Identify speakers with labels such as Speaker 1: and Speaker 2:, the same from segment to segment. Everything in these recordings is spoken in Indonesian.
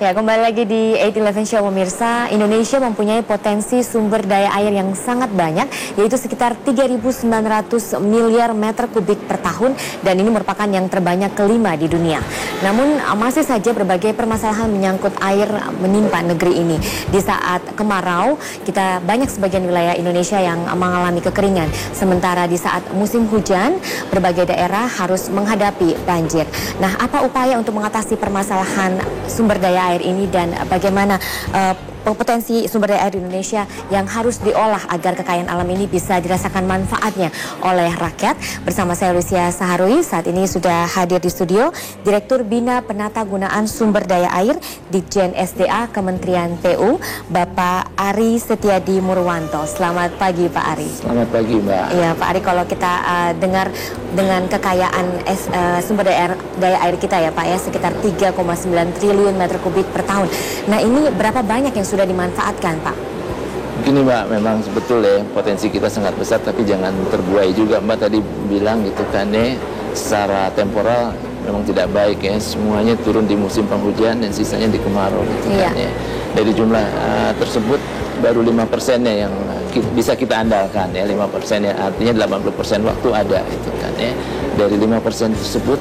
Speaker 1: Ya, kembali lagi di 811 Show pemirsa. Indonesia mempunyai potensi sumber daya air yang sangat banyak, yaitu sekitar 3.900 miliar meter kubik per tahun, dan ini merupakan yang terbanyak kelima di dunia. Namun masih saja berbagai permasalahan menyangkut air menimpa negeri ini. Di saat kemarau, kita banyak sebagian wilayah Indonesia yang mengalami kekeringan. Sementara di saat musim hujan, berbagai daerah harus menghadapi banjir. Nah, apa upaya untuk mengatasi permasalahan sumber daya air ini, dan bagaimana potensi sumber daya air di Indonesia yang harus diolah agar kekayaan alam ini bisa dirasakan manfaatnya oleh rakyat? Bersama saya Lucia Saharwi, saat ini sudah hadir di studio Direktur Bina Penatagunaan Sumber Daya Air Ditjen SDA Kementerian PU, Bapak Ari Setiadi Murwanto. Selamat pagi Pak Ari.
Speaker 2: Selamat pagi Mbak.
Speaker 1: Iya Pak Ari, kalau kita dengar dengan kekayaan sumber daya air kita ya Pak ya, sekitar 3,9 triliun meter kubik per tahun. Nah, ini berapa banyak yang sudah dimanfaatkan Pak?
Speaker 2: Begini Mbak, memang betul ya, potensi kita sangat besar, tapi jangan terbuai juga. Mbak tadi bilang gitu kan ya, secara temporal memang tidak baik ya, semuanya turun di musim penghujan dan sisanya di kemarau gitu kan ya. Dari jumlah tersebut baru 5%-nya yang bisa kita andalkan ya, 5% ya, artinya 80% waktu ada gitu kan ya. Dari 5% tersebut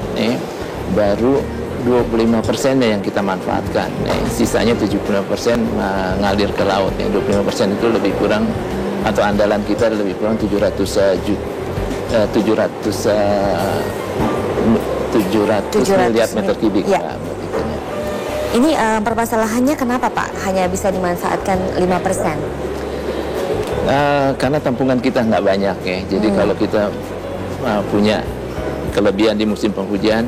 Speaker 2: baru 25%-nya yang kita manfaatkan, sisanya 75% ngalir ke laut. 25% itu lebih kurang, atau andalan kita lebih kurang 700 miliar meter kubik.
Speaker 1: Ya. Ini permasalahannya kenapa Pak hanya bisa dimanfaatkan 5%?
Speaker 2: Karena tampungan kita nggak banyak ya. Jadi kalau kita punya kelebihan di musim penghujan,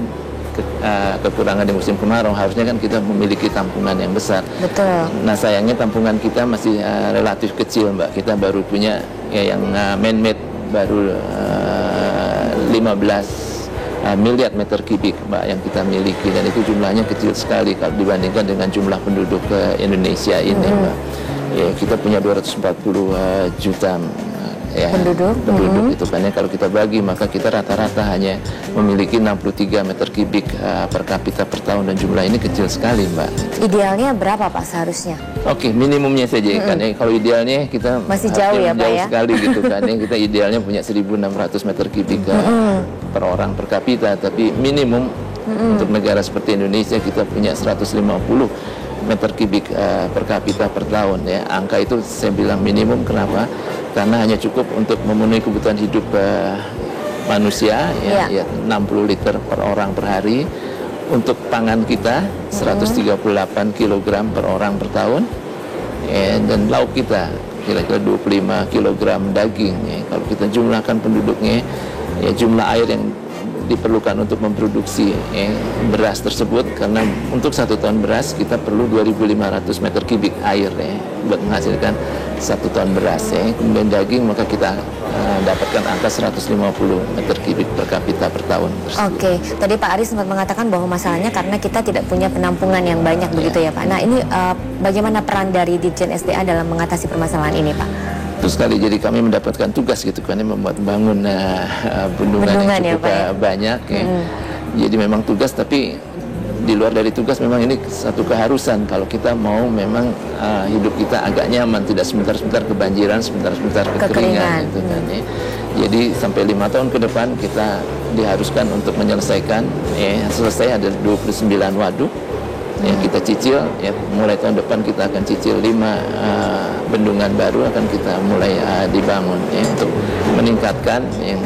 Speaker 2: kekurangan di musim kemarau, harusnya kan kita memiliki tampungan yang besar.
Speaker 1: Betul.
Speaker 2: Nah, sayangnya tampungan kita masih relatif kecil Mbak. Kita baru punya ya, yang man-made baru 15 miliar meter kubik Mbak yang kita miliki, dan itu jumlahnya kecil sekali kalau dibandingkan dengan jumlah penduduk Indonesia ini Mbak. Ya, kita punya 240 juta ya, penduduk itu kan ya. Kalau kita bagi, maka kita rata-rata hanya memiliki 63 meter kubik per kapita per tahun, dan jumlah ini kecil sekali Mbak.
Speaker 1: Idealnya berapa Pak seharusnya?
Speaker 2: Oke, minimumnya saja kan ya. Kalau idealnya kita
Speaker 1: masih jauh ya Pak
Speaker 2: jauh
Speaker 1: ya,
Speaker 2: sekali gitu kan ya. Kita idealnya punya 1.600 meter kubik per orang per kapita, tapi minimum untuk negara seperti Indonesia kita punya 150 meter kubik per kapita per tahun ya. Angka itu saya bilang minimum, kenapa? Karena hanya cukup untuk memenuhi kebutuhan hidup manusia ya, 60 liter per orang per hari. Untuk pangan kita 138 kg per orang per tahun ya, dan lauk kita kira-kira 25 kg daging ya. Kalau kita jumlahkan penduduknya ya, jumlah air yang diperlukan untuk memproduksi beras tersebut, karena untuk 1 ton beras kita perlu 2.500 meter kubik air ya, buat menghasilkan 1 ton beras ya. Kemudian daging, maka kita dapatkan angka 150 meter kubik per kapita per tahun tersebut.
Speaker 1: Oke, tadi Pak Ari sempat mengatakan bahwa masalahnya karena kita tidak punya penampungan yang banyak begitu ya Pak. Nah, ini bagaimana peran dari Ditjen SDA dalam mengatasi permasalahan ini Pak?
Speaker 2: Terus sekali, jadi kami mendapatkan tugas gitu kan, membuat bangun bendungan yang cukup banyak ya. Jadi memang tugas, tapi di luar dari tugas memang ini satu keharusan kalau kita mau memang hidup kita agak nyaman, tidak sebentar-sebentar kebanjiran, sebentar-sebentar kekeringan gitu kan ya. Jadi sampai 5 tahun ke depan kita diharuskan untuk menyelesaikan selesai ada 29 waduk ya, kita cicil ya. Mulai tahun depan kita akan cicil 5 bendungan baru akan kita mulai dibangun ya, untuk meningkatkan yang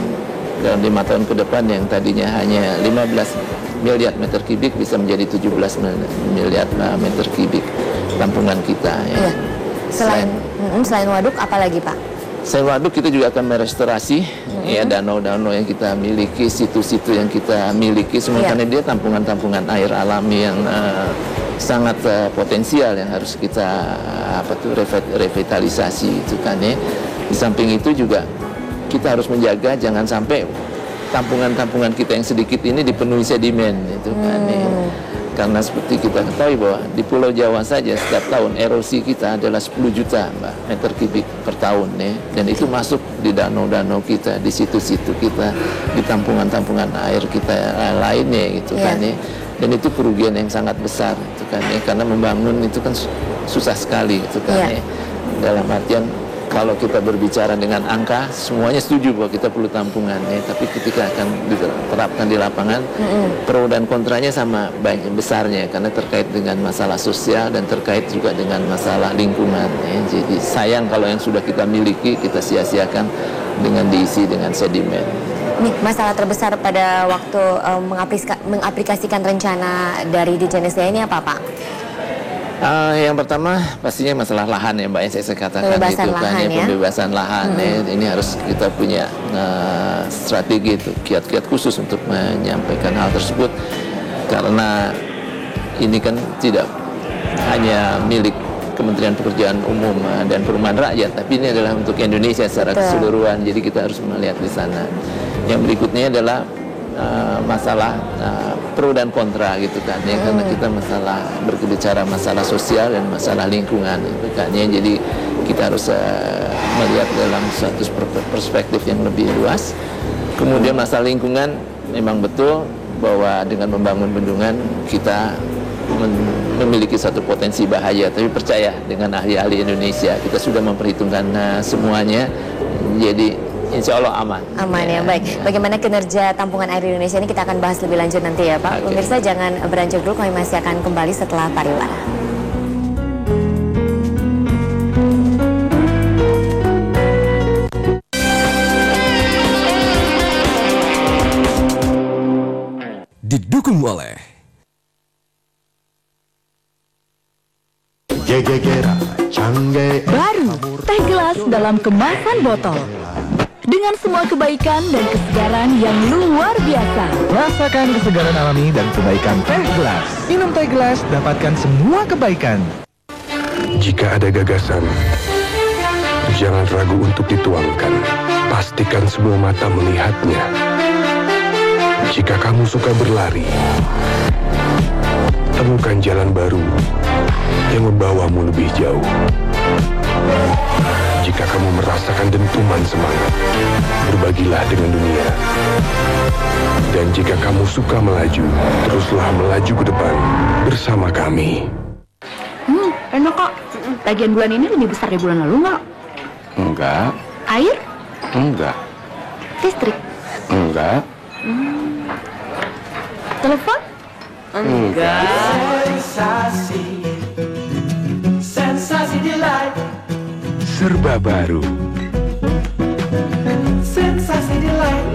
Speaker 2: dalam 5 tahun ke depan yang tadinya hanya 15 miliar meter kubik bisa menjadi 17 miliar meter kubik tampungan kita ya.
Speaker 1: Selain waduk apa lagi Pak?
Speaker 2: Selain waduk, kita juga akan merestorasi ya danau-danau yang kita miliki, situ-situ yang kita miliki semua, karena dia tampungan-tampungan air alami yang sangat potensial yang harus kita revitalisasi itu kan ya. Di samping itu juga kita harus menjaga jangan sampai tampungan-tampungan kita yang sedikit ini dipenuhi sedimen itu kan ya. Karena seperti kita ketahui bahwa di Pulau Jawa saja setiap tahun erosi kita adalah 10 juta meter kubik per tahun ya. Dan itu masuk di danau-danau kita, di situ-situ kita, di tampungan-tampungan air kita lainnya gitu kan ya. dan itu kerugian yang sangat besar itu kan ya, karena membangun itu kan susah sekali itu kan ya. Dalam artian kalau kita berbicara dengan angka, semuanya setuju bahwa kita perlu tampungan ya, tapi ketika akan diterapkan di lapangan, pro dan kontranya sama banyak besarnya, karena terkait dengan masalah sosial dan terkait juga dengan masalah lingkungan ya. Jadi sayang kalau yang sudah kita miliki kita sia-siakan dengan diisi dengan sedimen.
Speaker 1: Nih, masalah terbesar pada waktu mengaplikasikan rencana dari Ditjen SDA ini apa, Pak?
Speaker 2: Yang pertama pastinya masalah lahan ya Mbak, yang saya katakan
Speaker 1: pembebasan
Speaker 2: itu
Speaker 1: lahan,
Speaker 2: kan ya,
Speaker 1: ya?
Speaker 2: pembebasan lahan ya. Ini harus kita punya strategi itu, kiat-kiat khusus untuk menyampaikan hal tersebut, karena ini kan tidak hanya milik Kementerian Pekerjaan Umum dan Perumahan Rakyat, tapi ini adalah untuk Indonesia secara keseluruhan, jadi kita harus melihat di sana. Yang berikutnya adalah masalah pro dan kontra gitu kan ya, karena kita berbicara masalah sosial dan masalah lingkungan gitu kan ya, jadi kita harus melihat dalam suatu perspektif yang lebih luas. Kemudian masalah lingkungan, memang betul bahwa dengan membangun bendungan kita memiliki satu potensi bahaya, tapi percaya dengan ahli-ahli Indonesia kita sudah memperhitungkan semuanya, jadi insya Allah aman.
Speaker 1: Aman ya, baik. Bagaimana kinerja tampungan air di Indonesia ini kita akan bahas lebih lanjut nanti ya Pak. Pemirsa jangan beranjak dulu, kami masih akan kembali setelah pariwara.
Speaker 3: Didukung oleh
Speaker 4: baru teh gelas dalam kemasan botol. Dengan semua kebaikan dan kesegaran yang luar biasa.
Speaker 3: Rasakan kesegaran alami dan kebaikan teh gelas. Minum teh gelas, dapatkan semua kebaikan.
Speaker 5: Jika ada gagasan, jangan ragu untuk dituangkan. Pastikan semua mata melihatnya. Jika kamu suka berlari, temukan jalan baru yang membawamu lebih jauh. Jika kamu merasakan dentuman semangat, berbagilah dengan dunia. Dan jika kamu suka melaju, teruslah melaju ke depan bersama kami.
Speaker 4: Enak kok. Tagihan bulan ini lebih besar dari bulan lalu nggak?
Speaker 5: Enggak.
Speaker 4: Air?
Speaker 5: Enggak.
Speaker 4: Listrik?
Speaker 5: Enggak.
Speaker 4: Telepon?
Speaker 5: Enggak.
Speaker 6: Sensasi delight.
Speaker 5: Serba baru.
Speaker 6: Sensasi delight.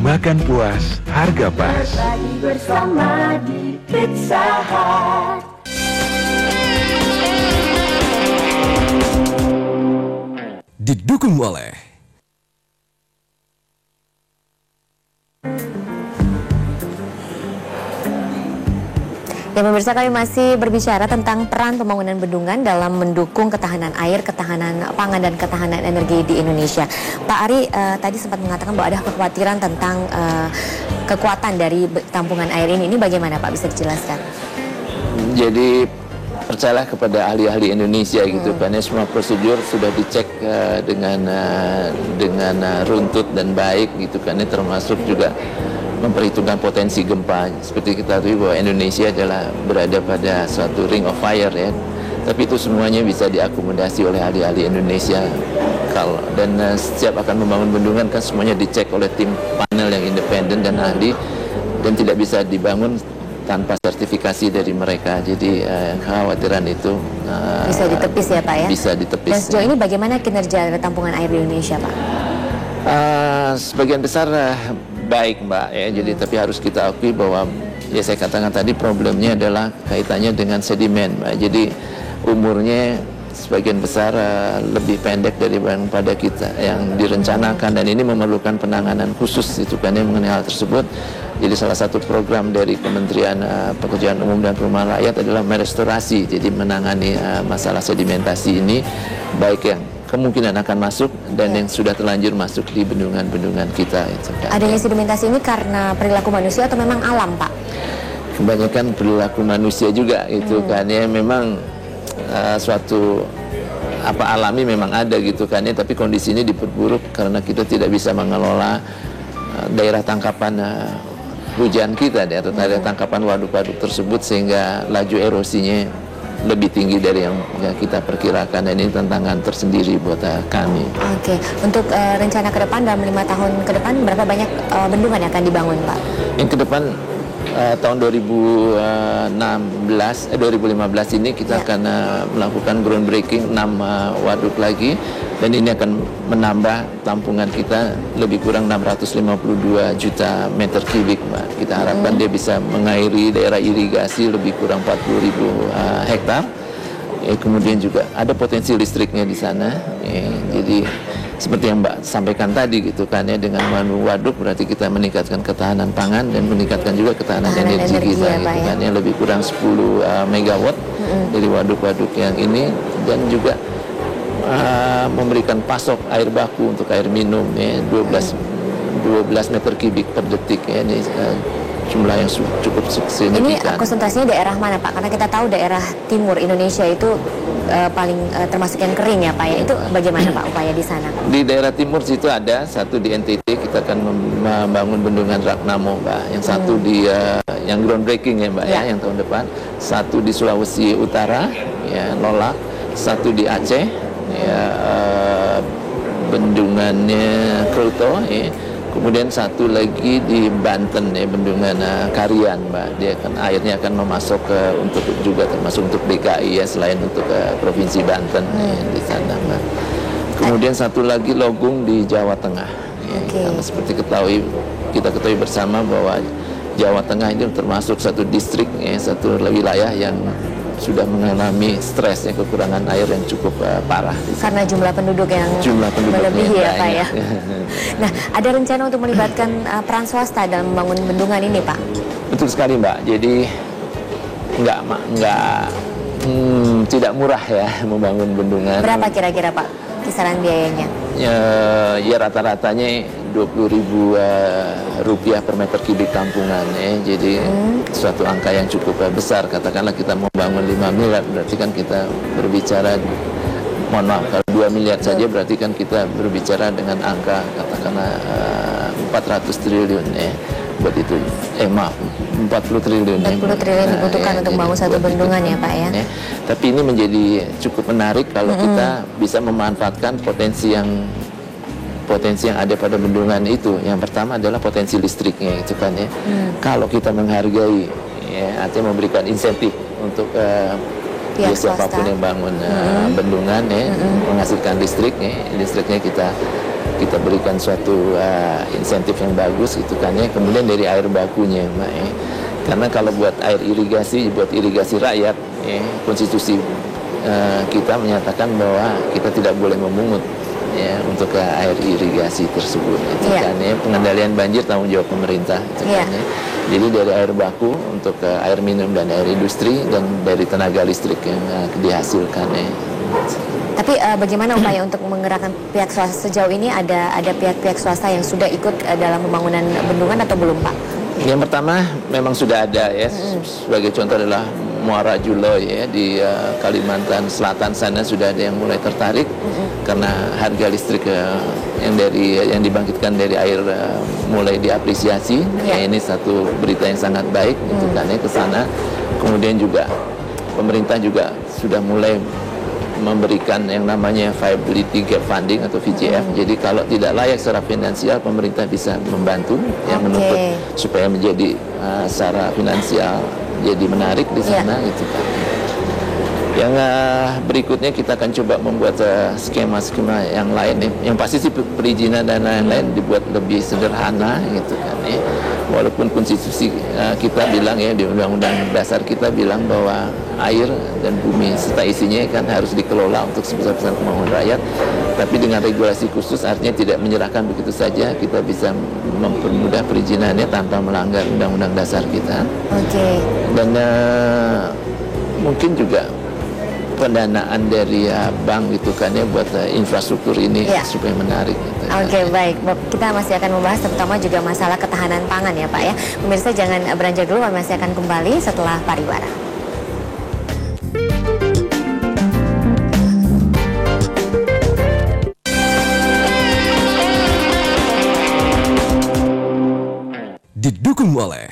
Speaker 5: Makan puas, harga pas.
Speaker 6: Lagi bersama di Pizza Hut.
Speaker 3: Didukung oleh
Speaker 1: Ya pemirsa, kami masih berbicara tentang peran pembangunan bendungan dalam mendukung ketahanan air, ketahanan pangan dan ketahanan energi di Indonesia. Pak Ari tadi sempat mengatakan bahwa ada kekhawatiran tentang kekuatan dari tampungan air ini. Ini bagaimana Pak, bisa dijelaskan?
Speaker 2: Jadi percayalah kepada ahli-ahli Indonesia gitu, karena semua prosedur sudah dicek dengan runtut dan baik gitu, karena termasuk juga memperhitungkan potensi gempa. Seperti kita tahu bahwa Indonesia adalah berada pada suatu ring of fire ya, tapi itu semuanya bisa diakomodasi oleh ahli-ahli Indonesia. Dan setiap akan membangun bendungan kan semuanya dicek oleh tim panel yang independen dan ahli, dan tidak bisa dibangun tanpa sertifikasi dari mereka. Jadi kekhawatiran itu
Speaker 1: bisa ditepis ya Pak ya?
Speaker 2: Bisa ditepis.
Speaker 1: Dan sejauh ini bagaimana kinerja tampungan air di Indonesia Pak?
Speaker 2: Sebagian besar baik Mbak ya, jadi tapi harus kita akui bahwa ya saya katakan tadi problemnya adalah kaitannya dengan sedimen Mbak. Jadi umurnya sebagian besar lebih pendek daripada kita yang direncanakan, dan ini memerlukan penanganan khusus itu kan ya mengenai hal tersebut. Jadi salah satu program dari Kementerian Pekerjaan Umum dan Perumahan Rakyat adalah merestorasi, jadi menangani masalah sedimentasi ini, baik yang kemungkinan akan masuk dan yang sudah terlanjur masuk di bendungan-bendungan kita itu kan.
Speaker 1: Adanya sedimentasi ini karena perilaku manusia atau memang alam Pak?
Speaker 2: Kebanyakan perilaku manusia juga itu kan ya, memang suatu alami memang ada gitu kan ya, tapi kondisi ini diperburuk karena kita tidak bisa mengelola daerah tangkapan hujan kita di atas area tangkapan waduk-waduk tersebut, sehingga laju erosinya lebih tinggi dari yang kita perkirakan, dan ini tantangan tersendiri buat kami.
Speaker 1: Oke, untuk rencana ke depan dalam 5 tahun ke depan berapa banyak bendungan yang akan dibangun, Pak?
Speaker 2: Yang ke depan tahun 2015 ini kita akan melakukan groundbreaking 6 waduk lagi, dan ini akan menambah tampungan kita lebih kurang 652 juta meter kubik, Mbak. Kita harapkan dia bisa mengairi daerah irigasi lebih kurang 40.000 hektar. Kemudian juga ada potensi listriknya di sana. Jadi seperti yang Mbak sampaikan tadi gitu kan ya, dengan membangun waduk berarti kita meningkatkan ketahanan pangan dan meningkatkan juga ketahanan energi kita
Speaker 1: ya,
Speaker 2: gitu
Speaker 1: Pak,
Speaker 2: kan ya, lebih kurang 10 megawatt dari waduk-waduk yang ini, dan juga memberikan pasok air baku untuk air minum ya, 12 meter kubik per detik ya, ini jumlah yang cukup signifikan.
Speaker 1: Ini konsentrasinya daerah mana, Pak? Karena kita tahu daerah timur Indonesia itu paling termasuk yang kering ya, Pak ya. Itu bagaimana Pak upaya di sana?
Speaker 2: Di daerah timur situ ada satu di NTT, kita akan membangun bendungan Ragnamo, Mbak. Yang satu di yang groundbreaking ya, Mbak ya, yang tahun depan. Satu di Sulawesi Utara ya, Lolak. Satu di Aceh ya, bendungannya Kroto ya. Kemudian satu lagi di Banten ya, bendungan Karian, Mbak. Dia airnya akan memasok untuk juga termasuk untuk DKI ya, selain untuk provinsi Banten ya, di sana, Mbak. Kemudian satu lagi Logung di Jawa Tengah. Ya, karena seperti kita ketahui bersama bahwa Jawa Tengah ini termasuk satu distrik ya, satu wilayah yang sudah mengalami stres ya, kekurangan air yang cukup parah.
Speaker 1: Karena jumlah penduduk yang melebihi ya, Pak ya. Nah, ada rencana untuk melibatkan peran swasta dalam membangun bendungan ini, Pak?
Speaker 2: Betul sekali, Mbak. Jadi tidak murah ya membangun bendungan.
Speaker 1: Berapa kira-kira, Pak, kisaran biayanya?
Speaker 2: Ya rata-ratanya 20.000 rupiah per meter kubik tampungan ya. Jadi suatu angka yang cukup besar. Katakanlah kita mau bangun 5 miliar, berarti kan kita berbicara, mohon maaf, kalau 2 miliar saja berarti kan kita berbicara dengan angka katakanlah 400 triliun ya. Buat itu, maaf, 40 triliun.
Speaker 1: 40 triliun dibutuhkan untuk membangun satu bendungan ya, Pak ya.
Speaker 2: Tapi ini menjadi cukup menarik kalau kita bisa memanfaatkan potensi yang ada pada bendungan itu. Yang pertama adalah potensi listriknya itu kan ya. Kalau kita menghargai ya, artinya memberikan insentif untuk siapapun yang bangun bendungan ya, menghasilkan listrik ya, listriknya kita berikan suatu insentif yang bagus gitu kan ya. Kemudian dari air bakunya, Mbak ya. Karena kalau buat air irigasi, buat irigasi rakyat ya, konstitusi kita menyatakan bahwa kita tidak boleh memungut ya untuk air irigasi tersebut gitu kan ya. Pengendalian banjir tanggung jawab pemerintah gitu kan ya. Jadi dari air baku untuk air minum dan air industri, dan dari tenaga listrik yang dihasilkan ya.
Speaker 1: Tapi bagaimana upaya untuk menggerakkan pihak swasta sejauh ini? Ada pihak-pihak swasta yang sudah ikut dalam pembangunan bendungan atau belum, Pak? Yang
Speaker 2: pertama memang sudah ada ya. Sebagai contoh adalah Muara Juloy ya, di Kalimantan Selatan sana sudah ada yang mulai tertarik karena harga listrik yang dibangkitkan dari air mulai diapresiasi. Ya, ini satu berita yang sangat baik gitu kan ya, ke sana. Kemudian juga pemerintah juga sudah mulai memberikan yang namanya viability gap funding atau VGF. Jadi kalau tidak layak secara finansial, pemerintah bisa membantu yang menuntut supaya menjadi secara finansial jadi menarik di sana gitu kan. Yang berikutnya kita akan coba membuat skema-skema yang lain ya. Yang pasti sih perizinan dan lain-lain dibuat lebih sederhana gitu kan ya. Walaupun konstitusi kita bilang ya, di Undang-Undang Dasar kita bilang bahwa air dan bumi serta isinya kan harus dikelola untuk sebesar-besar kemauan rakyat. Tapi dengan regulasi khusus artinya tidak menyerahkan begitu saja, kita bisa mempermudah perizinannya tanpa melanggar Undang-Undang Dasar kita. Dan mungkin juga pendanaan dari bank gitu kan ya, buat infrastruktur ini supaya menarik gitu.
Speaker 1: Baik, kita masih akan membahas terutama juga masalah ketahanan pangan ya, Pak ya. Pemirsa jangan beranjak dulu, kami masih akan kembali setelah pariwara.
Speaker 7: Didukung oleh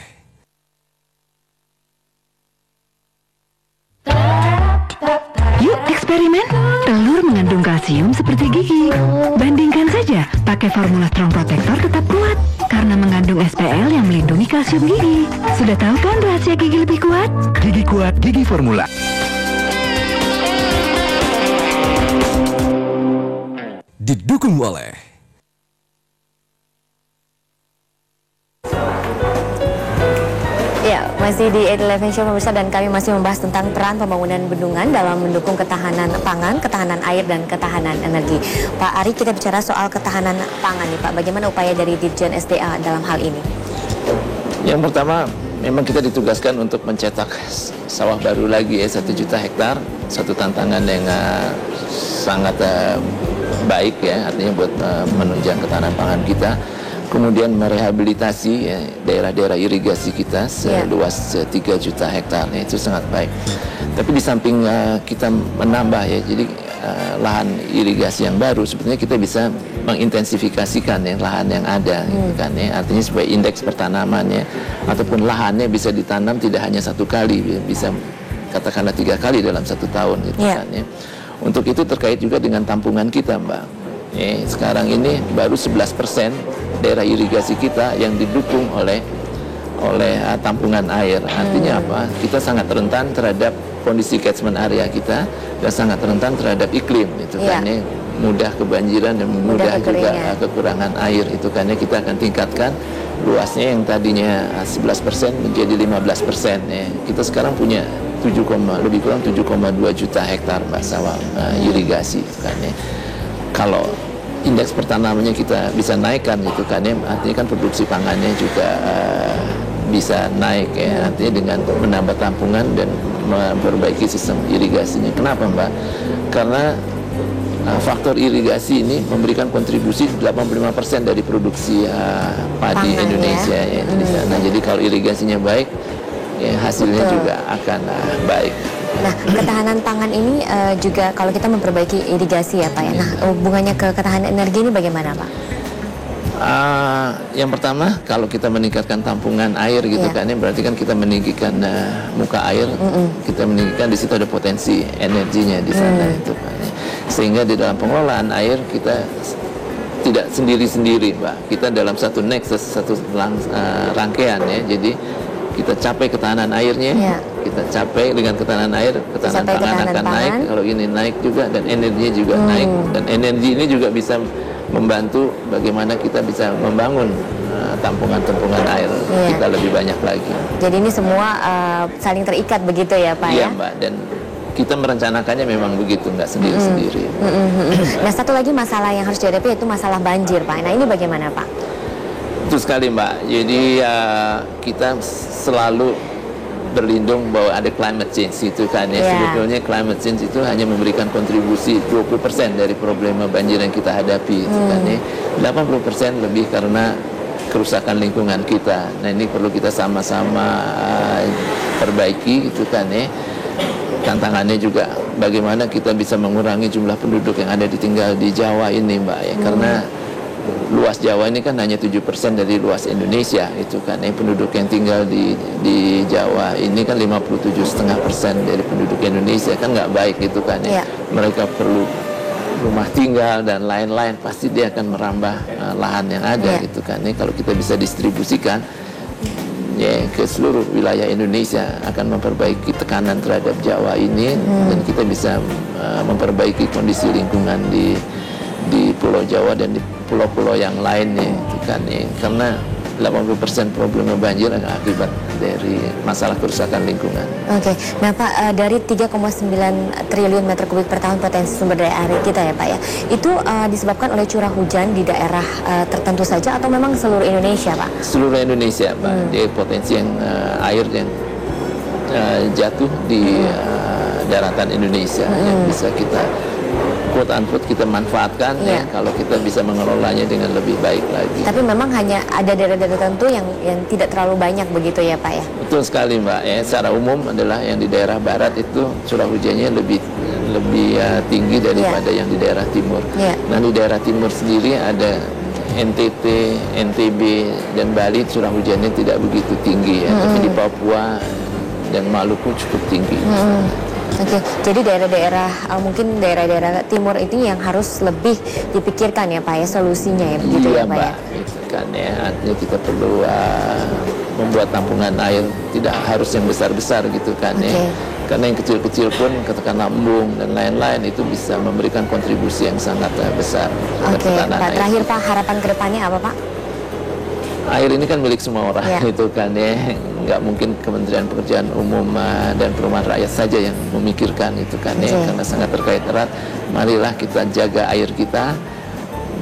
Speaker 4: Yuk eksperimen. Telur mengandung kalsium seperti gigi. Bandingkan saja, pakai formula Strong Protector tetap kuat karena mengandung SPL yang melindungi kalsium gigi. Sudah tahu kan rahasia gigi lebih kuat?
Speaker 3: Gigi kuat, gigi formula.
Speaker 7: didukung oleh
Speaker 1: Ya, masih di 811 Show pemirsa, dan kami masih membahas tentang peran pembangunan bendungan dalam mendukung ketahanan pangan, ketahanan air, dan ketahanan energi. Pak Ari, kita bicara soal ketahanan pangan nih Pak. Bagaimana upaya dari Ditjen SDA dalam hal ini?
Speaker 2: Yang pertama, memang kita ditugaskan untuk mencetak sawah baru lagi ya, 1 juta hektar. Satu tantangan yang sangat baik ya, artinya buat menunjang ketahanan pangan kita. Kemudian merehabilitasi ya, daerah-daerah irigasi kita seluas 3 juta hektar, ya, itu sangat baik. Tapi di samping kita menambah ya, jadi lahan irigasi yang baru, sebetulnya kita bisa mengintensifikasikan ya, lahan yang ada, gitu kan, ya. Artinya supaya indeks pertanamannya ataupun lahannya bisa ditanam tidak hanya 1 kali, bisa katakanlah 3 kali dalam 1 tahun, gitu kan, ya. Untuk itu terkait juga dengan tampungan kita, Mbak. Sekarang ini baru 11% daerah irigasi kita yang didukung oleh tampungan air. Artinya apa? Kita sangat rentan terhadap kondisi catchment area kita dan sangat rentan terhadap iklim, itu kan ya. Mudah kebanjiran dan mudah juga kekurangan air, itu kan ya. Kita akan tingkatkan luasnya yang tadinya 11% menjadi 15% ya. Kita sekarang punya lebih kurang 7,2 juta hektar sawah irigasi, kan ya. Kalau indeks pertanamannya kita bisa naikkan, gitu kan ya, artinya kan produksi pangannya juga bisa naik ya, artinya dengan menambah tampungan dan memperbaiki sistem irigasinya. Kenapa, Mbak? Karena faktor irigasi ini memberikan kontribusi 85% dari produksi padi pangan, Indonesia ya. Nah, jadi kalau irigasinya baik ya, hasilnya juga akan baik.
Speaker 1: Nah, ketahanan pangan ini juga kalau kita memperbaiki irigasi ya Pak ya. Nah, hubungannya ke ketahanan energi ini bagaimana Pak?
Speaker 2: Yang pertama, kalau kita meningkatkan tampungan air, gitu kan ya, berarti kan kita meninggikan muka air, kita meninggikan, di situ ada potensi energinya di sana, itu kan ya. Sehingga di dalam pengelolaan air kita tidak sendiri-sendiri, Mbak. Kita dalam satu nexus, satu rangkaian ya. Jadi kita capai ketahanan airnya, kita capai dengan ketahanan air, ketahanan pangan akan naik. Kalau ini naik juga dan energinya juga naik, dan energi ini juga bisa membantu bagaimana kita bisa membangun tampungan-tampungan air kita lebih banyak lagi. Jadi ini semua saling terikat begitu ya Pak ya? Iya Mbak, dan kita merencanakannya memang begitu, nggak sendiri-sendiri.
Speaker 1: Nah, satu lagi masalah yang harus dihadapi yaitu masalah banjir Pak. Nah, ini bagaimana Pak?
Speaker 2: Betul sekali Mbak, jadi kita selalu berlindung bahwa ada climate change, itu kan ya. Sebetulnya climate change itu hanya memberikan kontribusi 20% dari problema banjir yang kita hadapi, itu kan ya. 80% lebih karena kerusakan lingkungan kita. Nah, ini perlu kita sama-sama perbaiki, itu kan ya. Tantangannya juga bagaimana kita bisa mengurangi jumlah penduduk yang ada tinggal di Jawa ini Mbak ya, karena luas Jawa ini kan hanya 7% dari luas Indonesia, itu kan ya. Penduduk yang tinggal di Jawa ini kan 57,5% dari penduduk Indonesia, kan nggak baik, itu kan ya. Mereka perlu rumah tinggal dan lain-lain, pasti dia akan merambah lahan yang ada, gitu kan ya. Kalau kita bisa distribusikan ya ke seluruh wilayah Indonesia, akan memperbaiki tekanan terhadap Jawa ini, dan kita bisa memperbaiki kondisi lingkungan di Pulau Jawa dan di pulau-pulau yang lainnya, itu kan ya. Karena 80% problema banjir akibat dari masalah kerusakan lingkungan.
Speaker 1: Oke, nah Pak, dari 3,9 triliun meter kubik per tahun potensi sumber daya air kita ya Pak ya, itu disebabkan oleh curah hujan di daerah tertentu saja atau memang seluruh Indonesia Pak? Seluruh Indonesia Pak,
Speaker 2: jadi potensi yang air yang jatuh di daratan Indonesia yang bisa kita quote unquote kita manfaatkan ya, kalau kita bisa mengelolanya dengan lebih baik lagi. Tapi memang hanya ada daerah-daerah tertentu yang tidak terlalu banyak begitu ya Pak ya? Betul sekali Mbak ya, secara umum adalah yang di daerah barat itu curah hujannya lebih tinggi daripada yang di daerah timur. Nah, di daerah timur sendiri ada NTT, NTB, dan Bali curah hujannya tidak begitu tinggi ya. Tapi di Papua dan Maluku cukup tinggi.
Speaker 1: Oke, jadi daerah-daerah mungkin daerah-daerah timur ini yang harus lebih dipikirkan ya Pak ya solusinya ya begitu
Speaker 2: Iya
Speaker 1: ya Pak
Speaker 2: Mbak,
Speaker 1: ya.
Speaker 2: itu kan ya artinya kita perlu membuat tampungan air tidak harus yang besar-besar gitu kan ya. Karena yang kecil-kecil pun katakanlah embung dan lain-lain itu bisa memberikan kontribusi yang sangat besar.
Speaker 1: Oke, Pak, terakhir Pak, harapan kedepannya apa Pak?
Speaker 2: Air ini kan milik semua orang itu kan ya, nggak mungkin Kementerian Pekerjaan Umum dan Perumahan Rakyat saja yang memikirkan itu kan ya, karena sangat terkait erat. Marilah kita jaga air kita,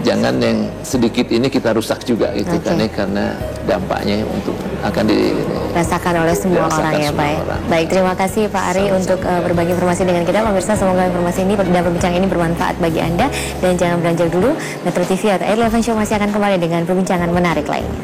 Speaker 2: jangan yang sedikit ini kita rusak juga gitu kan ya, karena dampaknya untuk akan
Speaker 1: dirasakan oleh semua orang ya Pak. Baik, terima kasih Pak Ari untuk berbagi informasi dengan kita. Pemirsa, semoga informasi ini dan perbincangan ini bermanfaat bagi Anda dan jangan beranjak dulu. Metro TV atau Air11 Show masih akan kembali dengan perbincangan menarik lainnya.